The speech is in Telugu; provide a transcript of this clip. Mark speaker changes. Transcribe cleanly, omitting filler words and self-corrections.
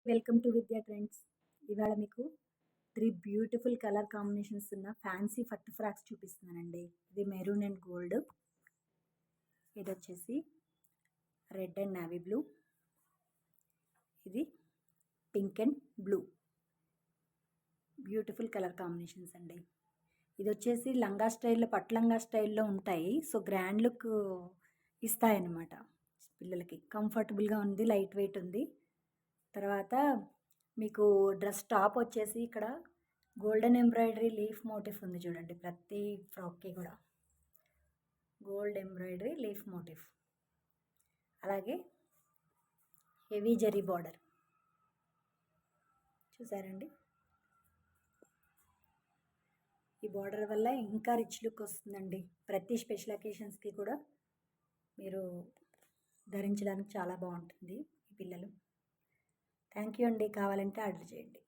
Speaker 1: వెల్కమ్ టు విద్యా ట్రెండ్స్. ఇవాళ మీకు 3 బ్యూటిఫుల్ కలర్ కాంబినేషన్స్ ఉన్న ఫ్యాన్సీ పట్టు ఫ్రాక్స్ చూపిస్తున్నానండి. ఇది మెరూన్ అండ్ గోల్డ్, ఇది వచ్చేసి రెడ్ అండ్ నావీ బ్లూ, ఇది pink and blue. Beautiful colour combinations అండి. ఇది వచ్చేసి లంగా స్టైల్లో, పట్టు లంగా స్టైల్లో ఉంటాయి. సో గ్రాండ్ లుక్ ఇస్తాయన్నమాట. పిల్లలకి కంఫర్టబుల్గా ఉంది, లైట్ వెయిట్ ఉంది. తర్వాత మీకు డ్రెస్ టాప్ వచ్చేసి ఇక్కడ గోల్డెన్ ఎంబ్రాయిడరీ లీఫ్ మోటిఫ్ ఉంది చూడండి. ప్రతి ఫ్రాక్కి కూడా గోల్డ్ ఎంబ్రాయిడరీ లీఫ్ మోటిఫ్, అలాగే హెవీ జరీ బార్డర్ చూసారండి. ఈ బార్డర్ వల్ల ఇంకా రిచ్ లుక్ వస్తుందండి. ప్రతి స్పెషల్ అకేషన్స్కి కూడా మీరు ధరించడానికి చాలా బాగుంటుంది ఈ పిల్లలు. థ్యాంక్ యూ అండి. కావాలంటే ఆర్డర్ చేయండి.